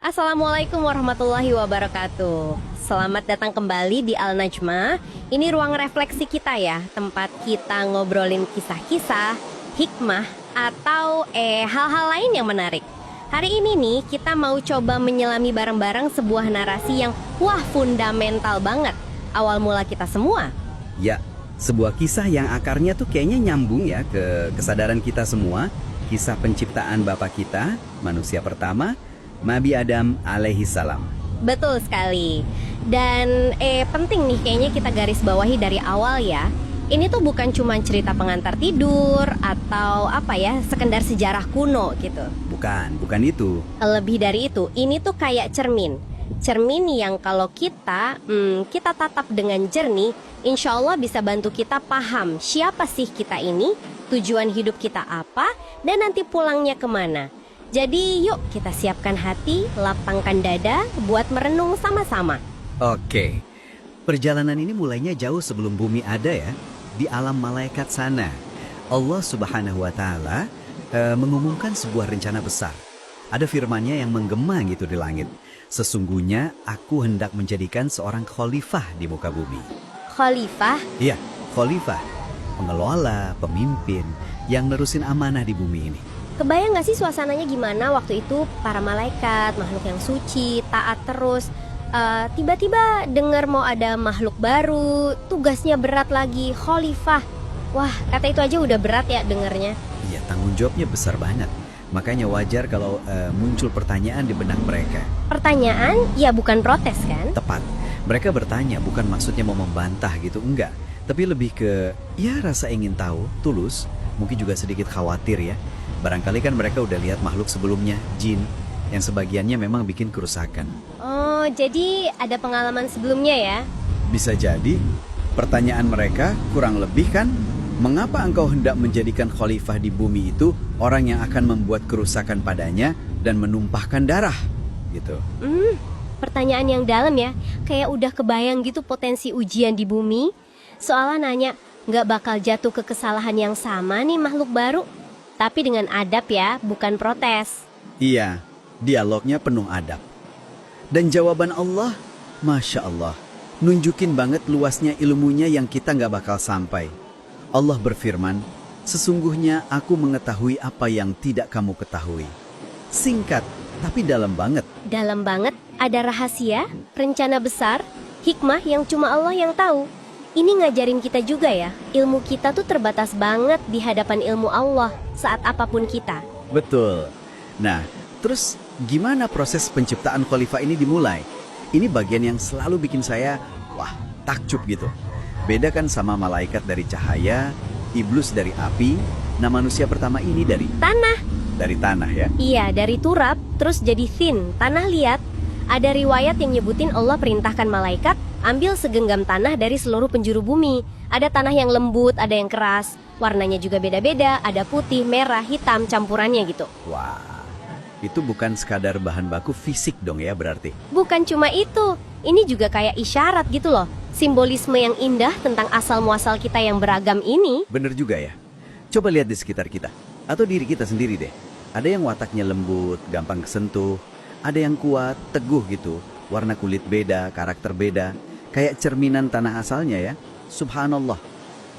Assalamualaikum warahmatullahi wabarakatuh. Selamat datang kembali di Al-Najmah. Ini ruang refleksi kita ya, tempat kita ngobrolin kisah-kisah, hikmah, atau hal-hal lain yang menarik. Hari ini nih kita mau coba menyelami bareng-bareng sebuah narasi yang fundamental banget. Awal mula kita semua. Ya, sebuah kisah yang akarnya tuh kayaknya nyambung ya ke kesadaran kita semua. Kisah penciptaan Bapa kita, manusia pertama, Nabi Adam alaihi salam. Betul sekali. Dan penting nih kayaknya kita garis bawahi dari awal ya. Ini tuh bukan cuma cerita pengantar tidur atau sekedar sejarah kuno gitu. Bukan itu. Lebih dari itu, ini tuh kayak cermin. Cermin yang kalau kita tatap dengan jernih, insya Allah bisa bantu kita paham siapa sih kita ini, tujuan hidup kita apa, dan nanti pulangnya kemana. Jadi yuk kita siapkan hati, lapangkan dada buat merenung sama-sama. Oke, perjalanan ini mulainya jauh sebelum bumi ada ya. Di alam malaikat sana, Allah subhanahu wa ta'ala mengumumkan sebuah rencana besar. Ada firman-Nya yang menggema gitu di langit. Sesungguhnya aku hendak menjadikan seorang khalifah di muka bumi. Khalifah? Iya, khalifah. Pengelola, pemimpin yang nerusin amanah di bumi ini. Kebayang gak sih suasananya gimana waktu itu para malaikat, makhluk yang suci, taat terus. Tiba-tiba dengar mau ada makhluk baru, tugasnya berat lagi, khalifah. Wah, kata itu aja udah berat ya dengernya. Iya, tanggung jawabnya besar banget. Makanya wajar kalau muncul pertanyaan di benak mereka. Pertanyaan? Ya bukan protes kan? Tepat. Mereka bertanya bukan maksudnya mau membantah gitu, enggak. Tapi lebih ke, ya rasa ingin tahu, tulus, mungkin juga sedikit khawatir ya. Barangkali kan mereka udah lihat makhluk sebelumnya, jin, yang sebagiannya memang bikin kerusakan. Oh, jadi ada pengalaman sebelumnya ya? Bisa jadi, pertanyaan mereka kurang lebih kan, mengapa engkau hendak menjadikan khalifah di bumi itu orang yang akan membuat kerusakan padanya dan menumpahkan darah, gitu. Pertanyaan yang dalam ya, kayak udah kebayang gitu potensi ujian di bumi. Soalnya nanya, nggak bakal jatuh ke kesalahan yang sama nih makhluk baru. Tapi dengan adab ya, bukan protes. Iya, dialognya penuh adab. Dan jawaban Allah, Masya Allah, nunjukin banget luasnya ilmunya yang kita nggak bakal sampai. Allah berfirman, sesungguhnya aku mengetahui apa yang tidak kamu ketahui. Singkat, tapi dalam banget. Dalam banget, ada rahasia, rencana besar, hikmah yang cuma Allah yang tahu. Ini ngajarin kita juga ya, ilmu kita tuh terbatas banget di hadapan ilmu Allah saat apapun kita. Betul. Nah, terus gimana proses penciptaan khalifah ini dimulai? Ini bagian yang selalu bikin saya, takjub gitu. Beda kan sama malaikat dari cahaya, iblis dari api, nah manusia pertama ini dari Tanah. Dari tanah ya? Iya, dari turab, terus jadi thin, tanah liat. Ada riwayat yang nyebutin Allah perintahkan malaikat ambil segenggam tanah dari seluruh penjuru bumi. Ada tanah yang lembut, ada yang keras. Warnanya juga beda-beda, ada putih, merah, hitam, campurannya gitu. Wah, itu bukan sekadar bahan baku fisik dong ya berarti? Bukan cuma itu, ini juga kayak isyarat gitu loh. Simbolisme yang indah tentang asal-muasal kita yang beragam ini. Bener juga ya. Coba lihat di sekitar kita, atau diri kita sendiri deh. Ada yang wataknya lembut, gampang kesentuh. Ada yang kuat, teguh gitu. Warna kulit beda, karakter beda. Kayak cerminan tanah asalnya ya. Subhanallah.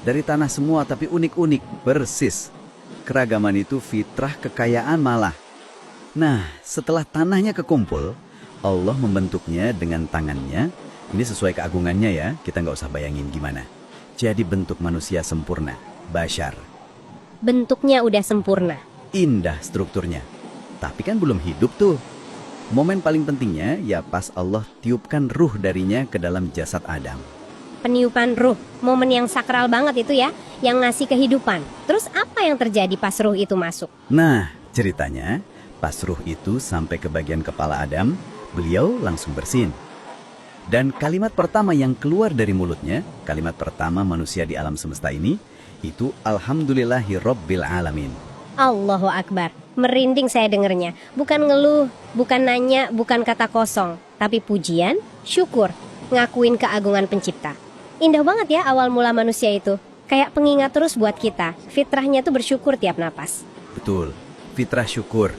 Dari tanah semua tapi unik-unik, persis. Keragaman itu fitrah kekayaan malah. Nah, setelah tanahnya kekumpul, Allah membentuknya dengan tangannya. Ini sesuai keagungannya ya, kita nggak usah bayangin gimana. Jadi bentuk manusia sempurna, bashar. Bentuknya udah sempurna. Indah strukturnya. Tapi kan belum hidup tuh. Momen paling pentingnya ya pas Allah tiupkan ruh darinya ke dalam jasad Adam. Peniupan ruh, momen yang sakral banget itu ya, yang ngasih kehidupan. Terus apa yang terjadi pas ruh itu masuk? Nah, ceritanya pas ruh itu sampai ke bagian kepala Adam, beliau langsung bersin. Dan kalimat pertama yang keluar dari mulutnya, kalimat pertama manusia di alam semesta ini, itu Alhamdulillahi Rabbil Alamin. Allahu Akbar. Merinding saya dengernya. Bukan ngeluh, bukan nanya, bukan kata kosong. Tapi pujian, syukur, ngakuin keagungan pencipta. Indah banget ya awal mula manusia itu. Kayak pengingat terus buat kita. Fitrahnya tuh bersyukur tiap napas. Betul, fitrah syukur.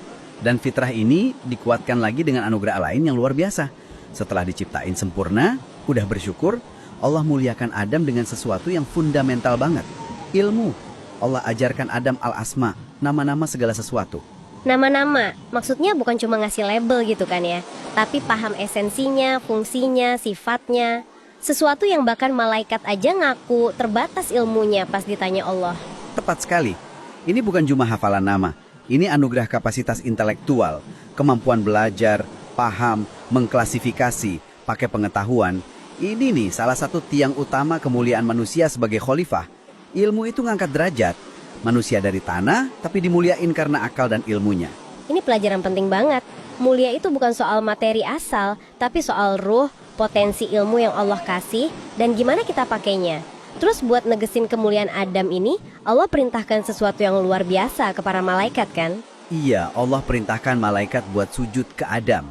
Dan fitrah ini dikuatkan lagi dengan anugerah lain yang luar biasa. Setelah diciptain sempurna, udah bersyukur, Allah muliakan Adam dengan sesuatu yang fundamental banget. Ilmu. Allah ajarkan Adam al-asma, nama-nama segala sesuatu. Nama-nama, maksudnya bukan cuma ngasih label gitu kan ya, tapi paham esensinya, fungsinya, sifatnya. Sesuatu yang bahkan malaikat aja ngaku terbatas ilmunya pas ditanya Allah. Tepat sekali. Ini bukan cuma hafalan nama. Ini anugerah kapasitas intelektual, kemampuan belajar, paham, mengklasifikasi, pakai pengetahuan. Ini nih salah satu tiang utama kemuliaan manusia sebagai khalifah. Ilmu itu ngangkat derajat. Manusia dari tanah, tapi dimuliain karena akal dan ilmunya. Ini pelajaran penting banget. Mulia itu bukan soal materi asal, tapi soal ruh, potensi ilmu yang Allah kasih, dan gimana kita pakainya. Terus buat negesin kemuliaan Adam ini, Allah perintahkan sesuatu yang luar biasa ke para malaikat kan? Iya, Allah perintahkan malaikat buat sujud ke Adam.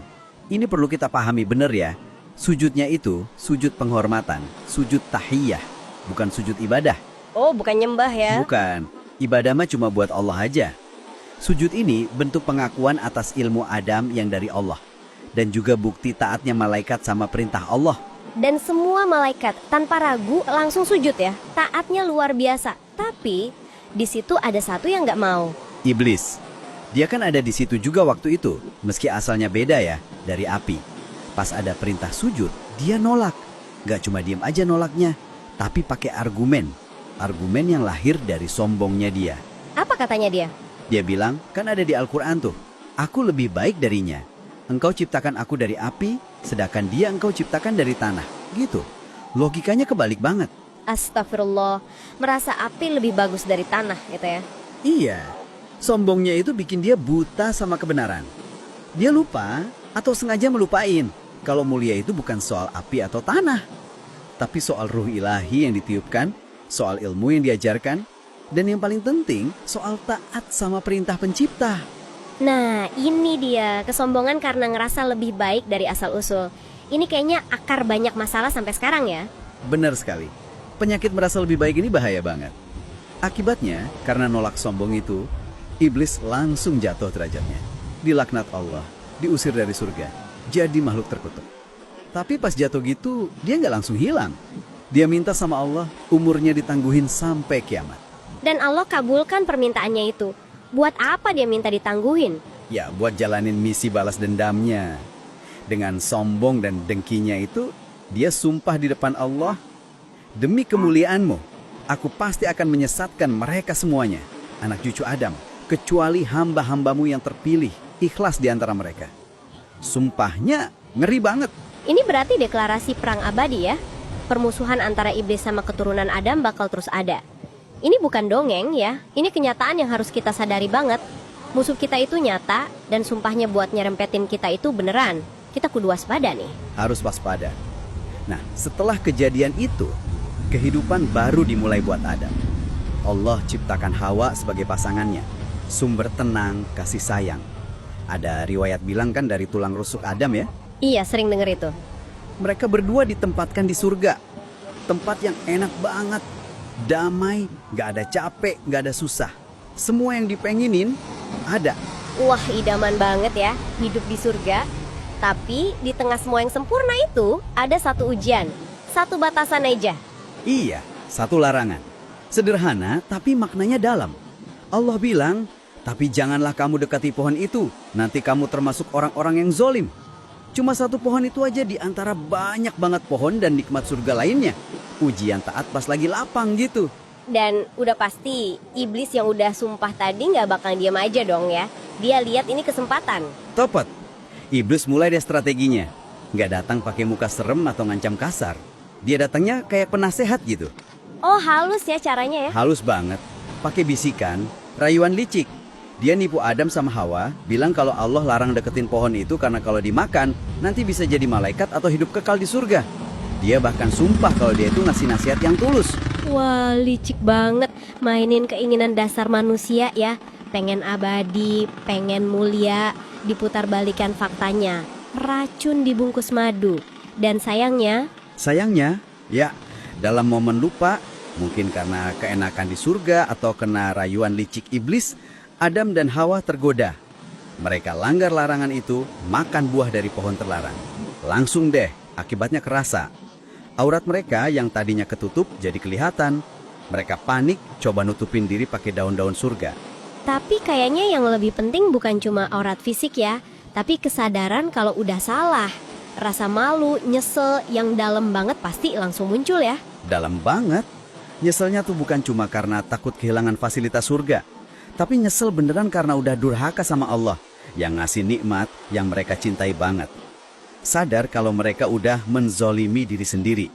Ini perlu kita pahami benar ya. Sujudnya itu sujud penghormatan, sujud tahiyah, bukan sujud ibadah. Oh, bukan nyembah ya? Bukan, ibadah mah cuma buat Allah aja. Sujud ini bentuk pengakuan atas ilmu Adam yang dari Allah. Dan juga bukti taatnya malaikat sama perintah Allah. Dan semua malaikat tanpa ragu langsung sujud ya. Taatnya luar biasa. Tapi di situ ada satu yang nggak mau. Iblis. Dia kan ada di situ juga waktu itu. Meski asalnya beda ya, dari api. Pas ada perintah sujud, dia nolak. Gak cuma diem aja nolaknya, tapi pakai argumen. Argumen yang lahir dari sombongnya dia. Apa katanya dia? Dia bilang, kan ada di Al-Quran tuh. Aku lebih baik darinya. Engkau ciptakan aku dari api, sedangkan dia engkau ciptakan dari tanah. Gitu. Logikanya kebalik banget. Astagfirullah. Merasa api lebih bagus dari tanah gitu ya. Iya. Sombongnya itu bikin dia buta sama kebenaran. Dia lupa atau sengaja melupain kalau mulia itu bukan soal api atau tanah, tapi soal ruh ilahi yang ditiupkan, soal ilmu yang diajarkan, dan yang paling penting soal taat sama perintah pencipta. Nah, ini dia kesombongan karena ngerasa lebih baik dari asal-usul. Ini kayaknya akar banyak masalah sampai sekarang ya. Benar sekali. Penyakit merasa lebih baik ini bahaya banget. Akibatnya, karena nolak sombong itu, iblis langsung jatuh derajatnya. Dilaknat Allah, diusir dari surga, jadi makhluk terkutuk. Tapi pas jatuh gitu, dia nggak langsung hilang. Dia minta sama Allah, umurnya ditangguhin sampai kiamat. Dan Allah kabulkan permintaannya itu. Buat apa dia minta ditangguhin? Ya, buat jalanin misi balas dendamnya. Dengan sombong dan dengkinya itu, dia sumpah di depan Allah, demi kemuliaanmu, aku pasti akan menyesatkan mereka semuanya, anak cucu Adam, kecuali hamba-hambamu yang terpilih, ikhlas di antara mereka. Sumpahnya ngeri banget. Ini berarti deklarasi perang abadi ya. Permusuhan antara iblis sama keturunan Adam bakal terus ada. Ini bukan dongeng ya, ini kenyataan yang harus kita sadari banget. Musuh kita itu nyata, dan sumpahnya buat nyerempetin kita itu beneran. Kita kudu waspada nih. Harus waspada. Nah, setelah kejadian itu, kehidupan baru dimulai buat Adam. Allah ciptakan Hawa sebagai pasangannya, sumber tenang, kasih sayang. Ada riwayat bilang kan dari tulang rusuk Adam ya. Iya, sering denger itu. Mereka berdua ditempatkan di surga. Tempat yang enak banget. Damai, gak ada capek, gak ada susah. Semua yang dipenginin ada. Wah, idaman banget ya, hidup di surga. Tapi di tengah semua yang sempurna itu, ada satu ujian, satu batasan aja. Iya, satu larangan. Sederhana, tapi maknanya dalam. Allah bilang, tapi janganlah kamu dekati pohon itu, nanti kamu termasuk orang-orang yang zolim. Cuma satu pohon itu aja di antara banyak banget pohon dan nikmat surga lainnya. Ujian taat pas lagi lapang gitu. Dan udah pasti, iblis yang udah sumpah tadi gak bakal diam aja dong ya. Dia lihat ini kesempatan. Tepat. Iblis mulai deh strateginya. Gak datang pakai muka serem atau ngancam kasar. Dia datangnya kayak penasehat gitu. Oh, halus ya caranya ya. Halus banget. Pakai bisikan, rayuan licik. Dia nipu Adam sama Hawa, bilang kalau Allah larang deketin pohon itu karena kalau dimakan, nanti bisa jadi malaikat atau hidup kekal di surga. Dia bahkan sumpah kalau dia itu ngasih nasihat yang tulus. Wah, licik banget. Mainin keinginan dasar manusia ya. Pengen abadi, pengen mulia. Diputar balikan faktanya. Racun dibungkus madu. Dan sayangnya, ya, dalam momen lupa, mungkin karena keenakan di surga atau kena rayuan licik iblis, Adam dan Hawa tergoda. Mereka langgar larangan itu, makan buah dari pohon terlarang. Langsung deh, akibatnya kerasa. Aurat mereka yang tadinya ketutup jadi kelihatan. Mereka panik, coba nutupin diri pakai daun-daun surga. Tapi kayaknya yang lebih penting bukan cuma aurat fisik ya, tapi kesadaran kalau udah salah. Rasa malu, nyesel yang dalam banget pasti langsung muncul ya. Dalam banget. Nyeselnya tuh bukan cuma karena takut kehilangan fasilitas surga, tapi nyesel beneran karena udah durhaka sama Allah yang ngasih nikmat yang mereka cintai banget. Sadar kalau mereka udah menzolimi diri sendiri.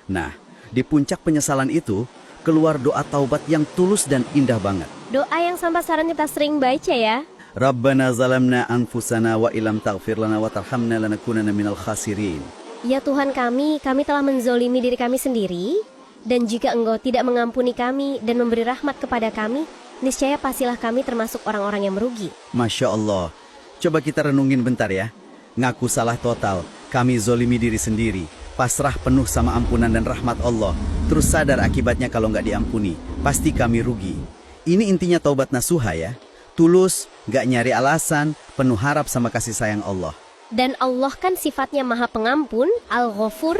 Nah, di puncak penyesalan itu, keluar doa taubat yang tulus dan indah banget. Doa yang sampai sekarang kita sering baca ya. Rabbana zalamna anfusana wa ilam taghfir lana wa tarhamna lanakunanna minal khasirin. Ya Tuhan kami telah menzolimi diri kami sendiri. Dan jika Engkau tidak mengampuni kami dan memberi rahmat kepada kami, niscaya pastilah kami termasuk orang-orang yang merugi. Masya Allah. Coba kita renungin bentar ya. Ngaku salah total, kami zolimi diri sendiri. Pasrah penuh sama ampunan dan rahmat Allah. Terus sadar akibatnya kalau nggak diampuni. Pasti kami rugi. Ini intinya taubat nasuha ya. Tulus, nggak nyari alasan, penuh harap sama kasih sayang Allah. Dan Allah kan sifatnya maha pengampun, al-ghafur,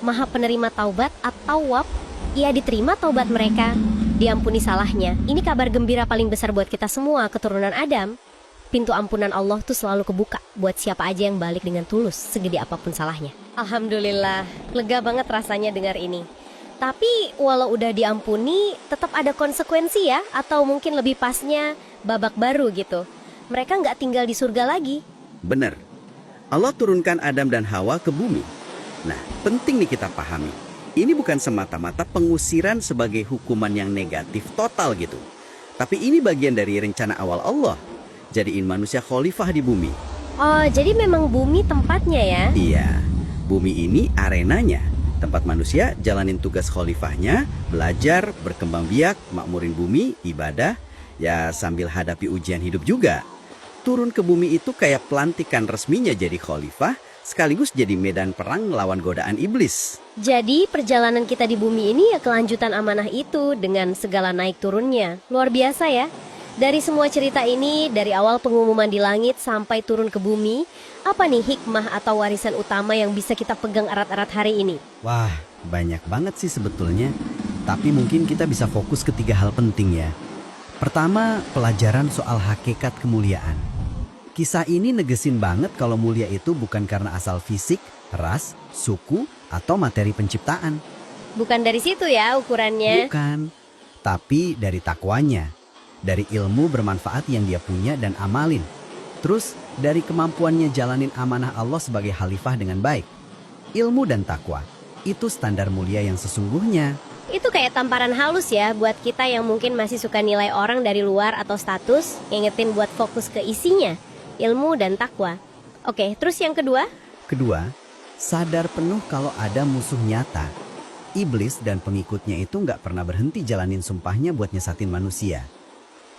maha penerima taubat atau wab. Ia diterima taubat mereka, diampuni salahnya. Ini kabar gembira paling besar buat kita semua, keturunan Adam. Pintu ampunan Allah tuh selalu kebuka buat siapa aja yang balik dengan tulus, segede apapun salahnya. Alhamdulillah, lega banget rasanya dengar ini. Tapi walau udah diampuni, tetap ada konsekuensi ya, atau mungkin lebih pasnya babak baru gitu. Mereka nggak tinggal di surga lagi. Bener. Allah turunkan Adam dan Hawa ke bumi. Nah, penting nih kita pahami. Ini bukan semata-mata pengusiran sebagai hukuman yang negatif total gitu. Tapi ini bagian dari rencana awal Allah. Jadiin manusia khalifah di bumi. Oh, jadi memang bumi tempatnya ya? Iya, bumi ini arenanya. Tempat manusia jalanin tugas khalifahnya, belajar, berkembang biak, makmurin bumi, ibadah, ya sambil hadapi ujian hidup juga. Turun ke bumi itu kayak pelantikan resminya jadi khalifah, sekaligus jadi medan perang lawan godaan iblis. Jadi perjalanan kita di bumi ini ya kelanjutan amanah itu dengan segala naik turunnya. Luar biasa ya. Dari semua cerita ini, dari awal pengumuman di langit sampai turun ke bumi, apa nih hikmah atau warisan utama yang bisa kita pegang erat-erat hari ini? Wah, banyak banget sih sebetulnya. Tapi mungkin kita bisa fokus ke 3 hal penting ya. Pertama, pelajaran soal hakikat kemuliaan. Kisah ini negesin banget kalau mulia itu bukan karena asal fisik, ras, suku, atau materi penciptaan. Bukan dari situ ya ukurannya. Bukan, tapi dari takwanya, dari ilmu bermanfaat yang dia punya dan amalin. Terus dari kemampuannya jalanin amanah Allah sebagai khalifah dengan baik. Ilmu dan takwa, itu standar mulia yang sesungguhnya. Itu kayak tamparan halus ya buat kita yang mungkin masih suka nilai orang dari luar atau status, ngingetin buat fokus ke isinya, ilmu dan takwa. Oke, terus yang kedua? Kedua, sadar penuh kalau ada musuh nyata. Iblis dan pengikutnya itu nggak pernah berhenti jalanin sumpahnya buat nyesatin manusia.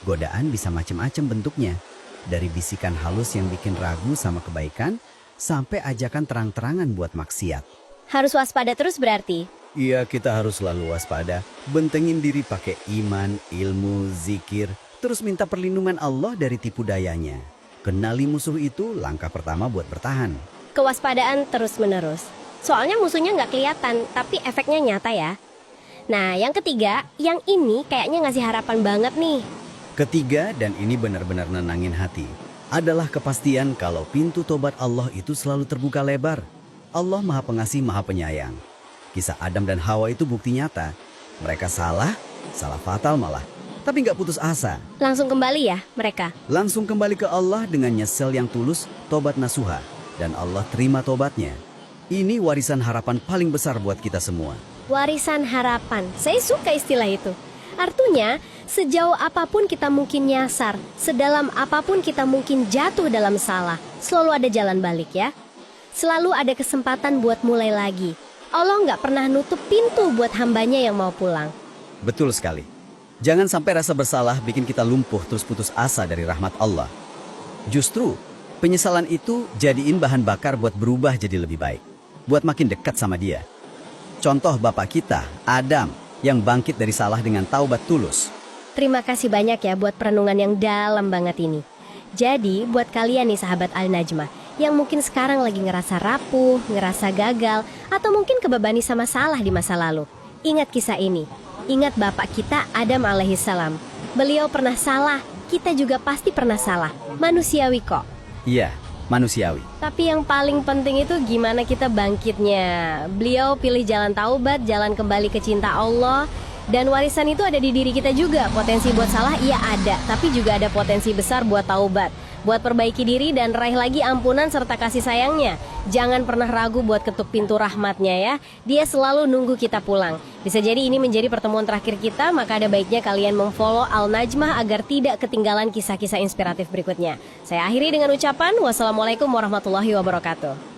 Godaan bisa macam-macam bentuknya. Dari bisikan halus yang bikin ragu sama kebaikan, sampai ajakan terang-terangan buat maksiat. Harus waspada terus berarti? Iya, kita harus selalu waspada. Bentengin diri pakai iman, ilmu, zikir. Terus minta perlindungan Allah dari tipu dayanya. Kenali musuh itu langkah pertama buat bertahan. Kewaspadaan terus-menerus. Soalnya musuhnya nggak kelihatan, tapi efeknya nyata ya. Nah, yang ketiga, yang ini kayaknya ngasih harapan banget nih. Ketiga, dan ini benar-benar nenangin hati, adalah kepastian kalau pintu tobat Allah itu selalu terbuka lebar. Allah Maha Pengasih, Maha Penyayang. Kisah Adam dan Hawa itu bukti nyata. Mereka salah fatal malah. Tapi nggak putus asa. Langsung kembali ya mereka? Langsung kembali ke Allah dengan nyesel yang tulus, tobat nasuha. Dan Allah terima tobatnya. Ini warisan harapan paling besar buat kita semua. Warisan harapan, saya suka istilah itu. Artinya, sejauh apapun kita mungkin nyasar, sedalam apapun kita mungkin jatuh dalam salah, selalu ada jalan balik ya. Selalu ada kesempatan buat mulai lagi. Allah nggak pernah nutup pintu buat hambanya yang mau pulang. Betul sekali. Jangan sampai rasa bersalah bikin kita lumpuh terus putus asa dari rahmat Allah. Justru, penyesalan itu jadiin bahan bakar buat berubah jadi lebih baik. Buat makin dekat sama Dia. Contoh bapak kita, Adam, yang bangkit dari salah dengan taubat tulus. Terima kasih banyak ya buat perenungan yang dalam banget ini. Jadi, buat kalian nih sahabat Al-Najmah, yang mungkin sekarang lagi ngerasa rapuh, ngerasa gagal, atau mungkin kebebani sama salah di masa lalu, ingat kisah ini. Ingat bapak kita Adam alaihissalam. Beliau pernah salah, kita juga pasti pernah salah. Manusiawi kok. Iya, manusiawi. Tapi yang paling penting itu gimana kita bangkitnya. Beliau pilih jalan taubat, jalan kembali ke cinta Allah. Dan warisan itu ada di diri kita juga. Potensi buat salah iya ada, tapi juga ada potensi besar buat taubat, buat perbaiki diri dan raih lagi ampunan serta kasih sayangnya. Jangan pernah ragu buat ketuk pintu rahmatnya ya. Dia selalu nunggu kita pulang. Bisa jadi ini menjadi pertemuan terakhir kita, maka ada baiknya kalian memfollow Al-Najmah agar tidak ketinggalan kisah-kisah inspiratif berikutnya. Saya akhiri dengan ucapan wassalamualaikum warahmatullahi wabarakatuh.